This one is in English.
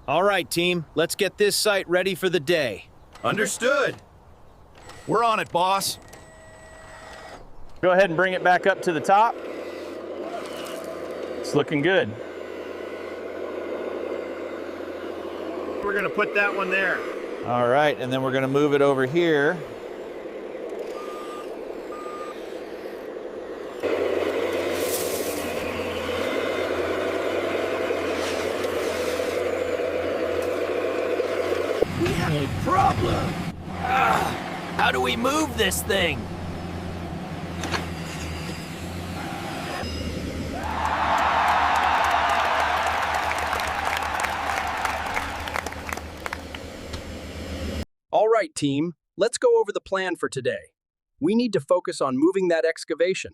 All right, team. Let's get this site ready for the day. Understood. We're on it, boss. Go ahead and bring it back up to the top. It's looking good. We're gonna put that one there. All right, and then we're gonna move it over here. We have a problem. How do we move this thing? All right, team, let's go over the plan for today. We need to focus on moving that excavation.